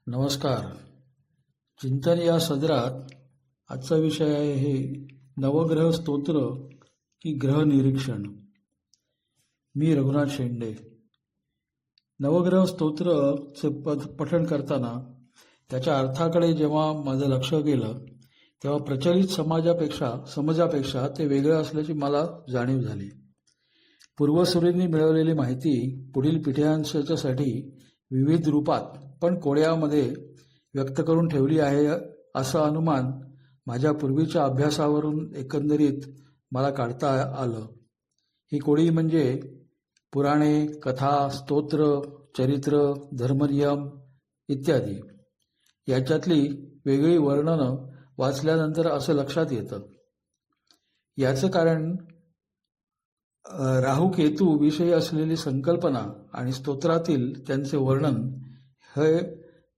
नमस्कार. चिंतन या सदरात आजचा विषय आहे नवग्रह स्तोत्र की ग्रह निरीक्षण. मी रघुनाथ शेंडे. नवग्रह स्तोत्रचे पठण करताना त्याच्या अर्थाकडे जेव्हा माझं लक्ष गेलं तेव्हा प्रचलित समजापेक्षा ते वेगळं असल्याची मला जाणीव झाली. पूर्वसुरींनी मिळवलेली माहिती पुढील पिढ्यांसाठी विविध रूपात पण कोड्यामध्ये व्यक्त करून ठेवली आहे असं अनुमान माझ्या पूर्वीच्या अभ्यासावरून एकंदरीत मला काढता आलं. ही कोडी म्हणजे पुराणे, कथा, स्तोत्र, चरित्र, धर्मनियम इत्यादी याच्यातली वेगळी वर्णनं वाचल्यानंतर असं लक्षात येतं. याचं कारण राहू केतू विषयी असलेली संकल्पना आणि स्तोत्रातील त्यांचे वर्णन हे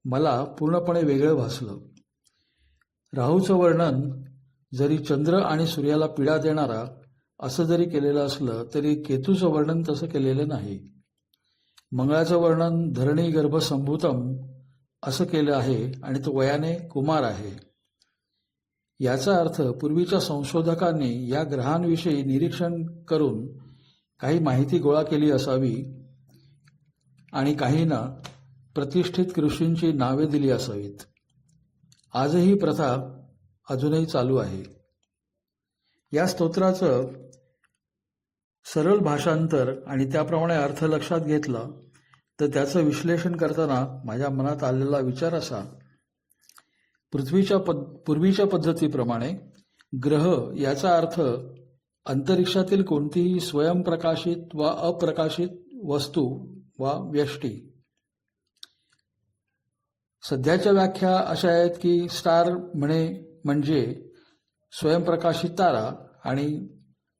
मला पूर्णपणे वेगळं भासलं. राहूचं वर्णन जरी चंद्र आणि सूर्याला पीडा देणारा असं जरी केलेलं असलं तरी केतूचं वर्णन तसं केलेलं नाही. मंगळाचं वर्णन धरणी गर्भसंभूतम असं केलं आहे आणि तो वयाने कुमार आहे. याचा अर्थ पूर्वीच्या संशोधकांनी या ग्रहांविषयी निरीक्षण करून काही माहिती गोळा केली असावी आणि काहींना प्रतिष्ठित ऋषींची नावे दिली असावीत. आजही प्रथा अजूनही चालू आहे. या स्तोत्राचं सरळ भाषांतर आणि त्याप्रमाणे अर्थ लक्षात घेतला तर त्याचं विश्लेषण करताना माझ्या मनात आलेला विचार असा: पूर्वीच्या पद्धतीप्रमाणे ग्रह याचा अर्थ अंतरिक्षातील कोणतीही स्वयंप्रकाशित वा अप्रकाशित वस्तू वा व्यष्टी. सध्याच्या व्याख्या अशा आहेत की स्टार म्हणजे स्वयंप्रकाशित तारा आणि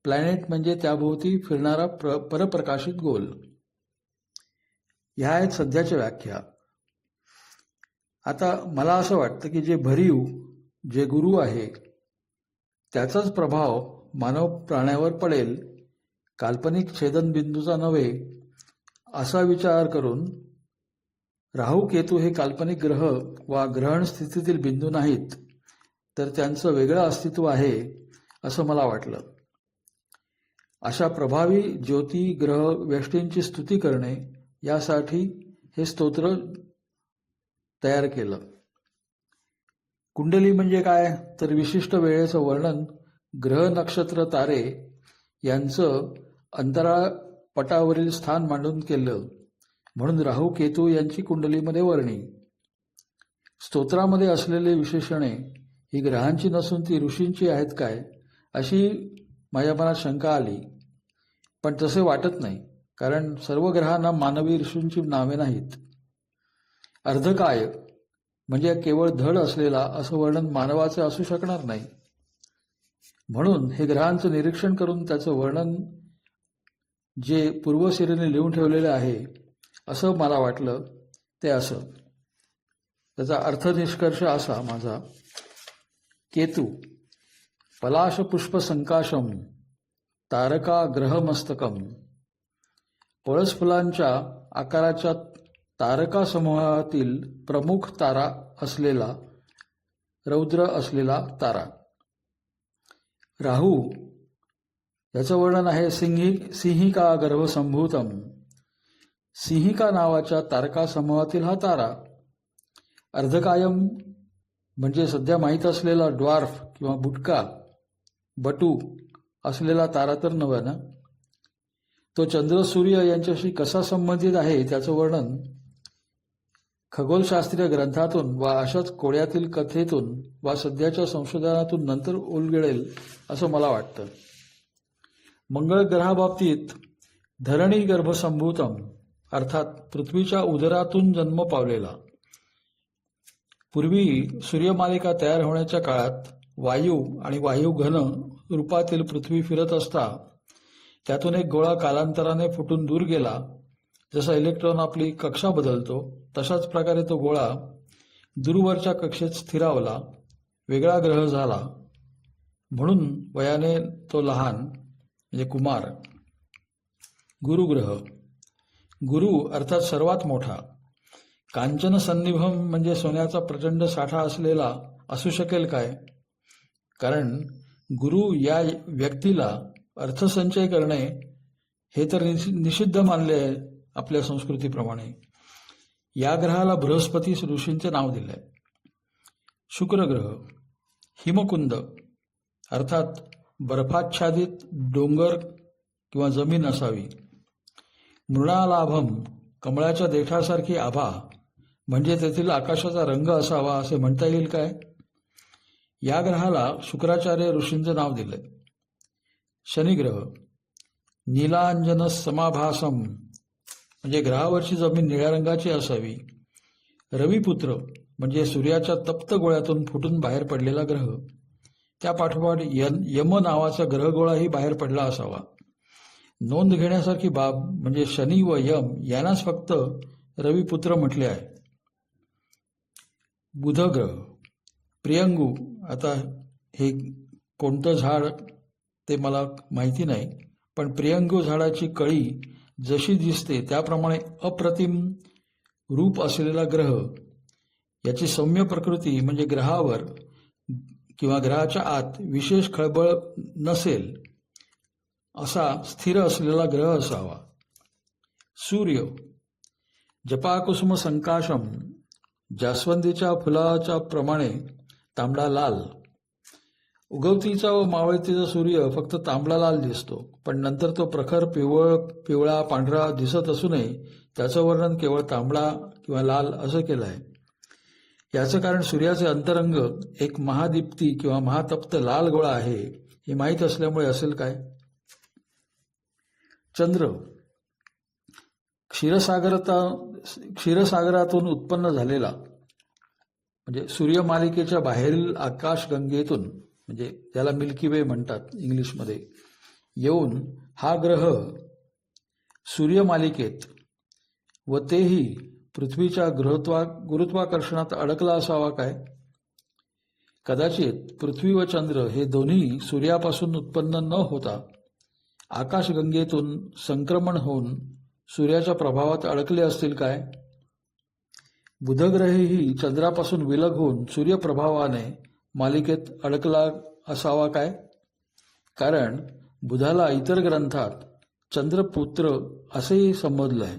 प्लॅनेट म्हणजे त्याभोवती फिरणारा परप्रकाशित गोल. ह्या आहेत सध्याच्या व्याख्या. आता मला असं वाटतं की जे भरीव जे गुरु आहे त्याचाच प्रभाव मानव प्राण्यावर पडेल, काल्पनिक छेदनबिंदूचा नव्हे असा विचार करून राहू केतू हे काल्पनिक ग्रह वा ग्रहण स्थितीतील बिंदू नाहीत तर त्यांचं वेगळं अस्तित्व आहे असं मला वाटलं. अशा प्रभावी ज्योती ग्रह व्यष्टींची स्तुती करणे यासाठी हे स्तोत्र तयार केलं. कुंडली म्हणजे काय तर विशिष्ट वेळेचं वर्णन ग्रह नक्षत्र तारे यांचं अंतराळ पटावरील स्थान मांडून केलं म्हणून राहू केतू यांची कुंडलीमध्ये वर्णी. स्तोत्रामध्ये असलेले विशेषणे ही ग्रहांची नसून ती ऋषींची आहेत काय अशी माझ्या मनात शंका आली. पण तसे वाटत नाही, कारण सर्व ग्रहांना मानवी ऋषींची नावे नाहीत. अर्धकाय म्हणजे केवळ धड असलेला असं वर्णन मानवाचे असू शकणार नाही. म्हणून हे ग्रहांचं निरीक्षण करून त्याचं वर्णन जे पूर्वसिरीने लिहून ठेवलेलं आहे असं मला वाटलं ते असं. त्याचा अर्थ निष्कर्ष असा माझा: केतू पलाश पुष्प संकाशम तारका ग्रहमस्तकम. पळस फुलांच्या आकाराच्या तारका समूहातील प्रमुख तारा असलेला रौद्र असलेला तारा. राहू याचं वर्णन आहे सिंहिका गर्भसंभूतम. सिंहिका नावाच्या तारका समूहातील हा तारा. अर्धकायम म्हणजे सध्या माहीत असलेला ड्वार्फ किंवा बुटका बटू असलेला तारा तर नव्हे ना. तो चंद्र सूर्य यांच्याशी कसा संबंधित आहे त्याचं वर्णन खगोलशास्त्रीय ग्रंथातून वा अशाच कोड्यातील कथेतून वा सध्याच्या संशोधनातून नंतर उलगडेल असं मला वाटतं. मंगळ ग्रहाबाबतीत धरणी गर्भसंभूतम अर्थात पृथ्वीच्या उदरातून जन्म पावलेला. पूर्वी सूर्यमालिका तयार होण्याच्या काळात वायू आणि वायू घन रूपातील पृथ्वी फिरत असता त्यातून एक गोळा कालांतराने फुटून दूर गेला. जसा इलेक्ट्रॉन आपली कक्षा बदलतो तशाच प्रकारे तो गोळा दूरवरच्या कक्षेत स्थिरावला, वेगळा ग्रह झाला. म्हणून वयाने तो लहान म्हणजे कुमार. गुरुग्रह गुरु अर्थात सर्वात मोठा. कांचन सन्निभम म्हणजे सोन्याचा प्रचंड साठा असलेला असू शकेल काय? कारण गुरु या व्यक्तीला अर्थसंचय करणे हे तर निषिद्ध मानले आहे आपल्या संस्कृतीप्रमाणे. या ग्रहाला बृहस्पती ऋषींचे नाव दिले आहे. शुक्र ग्रह हिमकुंद अर्थात बर्फाच्छादित डोंगर किंवा जमीन असावी. मृणालाभम कमळाच्या देठासारखी आभा म्हणजे तेथील आकाशाचा रंग असावा असे म्हणता येईल काय? या ग्रहाला शुक्राचार्य ऋषींचे नाव दिले. शनिग्रह नीलांजन समाभासम म्हणजे ग्रहावरची जमीन निळ्या रंगाची असावी. रविपुत्र म्हणजे सूर्याच्या तप्त गोळ्यातून फुटून बाहेर पडलेला ग्रह. त्या पाठोपाठ यम नावाचा ग्रहगोळाही बाहेर पडला असावा. नोंद घेण्यासारखी बाब म्हणजे शनी व यम यांनाच फक्त रविपुत्र म्हटले आहे. बुध ग्रह प्रियंगू आता हे कोणतं झाड ते मला माहिती नाही, पण प्रियंगू झाडाची कळी जशी दिसते त्याप्रमाणे अप्रतिम रूप असलेला ग्रह. याची सौम्य प्रकृती म्हणजे ग्रहावर किंवा ग्रहाच्या आत विशेष खळबळ नसेल असा स्थिर असलेला ग्रह असावा. सूर्य जपाकुसुम संकाशम जास्वंदीच्या फुलाच्या प्रमाणे तांबडा लाल. उगवतीचा व मावळतीचा सूर्य फक्त तांबडा लाल दिसतो, पण नंतर तो प्रखर पिवळा पांढरा दिसत असूनही त्याचं वर्णन केवळ तांबडा किंवा लाल असं केलं आहे. याचं कारण सूर्याचे अंतरंग एक महादीप्ती किंवा महातप्त लाल गोळा आहे हे माहीत असल्यामुळे असेल काय? चंद्र क्षीरसागरातून उत्पन्न झालेला म्हणजे सूर्यमालिकेच्या बाहेरील आकाशगंगेतून म्हणजे ज्याला मिल्की वे म्हणतात इंग्लिशमध्ये येऊन हा ग्रह सूर्यमालिकेत व तेही पृथ्वीच्या गुरुत्वाकर्षणात अडकला असावा काय? कदाचित पृथ्वी व चंद्र हे दोन्ही सूर्यापासून उत्पन्न न होता आकाशगंगेतून संक्रमण होऊन सूर्याच्या प्रभावात अडकले असतील काय? बुधग्रहही चंद्रापासून विलग होऊन सूर्यप्रभावाने मालिकेत अडकला असावा काय? कारण बुधाला इतर ग्रंथात चंद्रपुत्र असेही संबोधले आहे.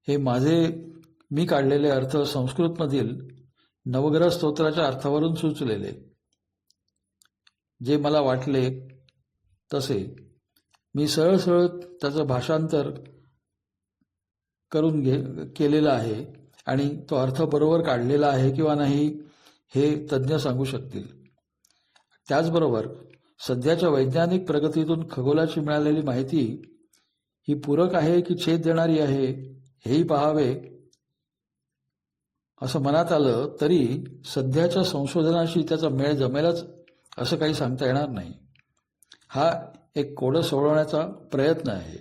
हे मी काढलेले अर्थ संस्कृतमधील नवग्रह स्तोत्राच्या अर्थावरून सुचलेले. जे मला वाटले तसे मी सरळ त्याचं भाषांतर करून केलेलं आहे आणि तो अर्थ बरोबर काढलेला आहे किंवा नाही हे तज्ज्ञ सांगू शकतील. त्याचबरोबर सध्याच्या वैज्ञानिक प्रगतीतून खगोलाची मिळालेली माहिती ही पूरक आहे की छेद देणारी आहे हेही पाहावे असं मनात आलं तरी सध्याच्या संशोधनाशी त्याचा मेळ जमेलच असं काही सांगता येणार नाही. हा एक कोडं सोडवण्याचा प्रयत्न आहे.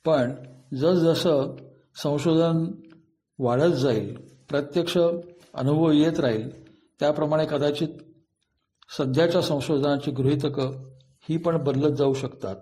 पण जसजसं संशोधन वाढत जाईल, प्रत्यक्ष अनुभव येत राहील, त्याप्रमाणे कदाचित सध्याच्या संशोधनाची गृहीतकं ही पण बदलत जाऊ शकतात.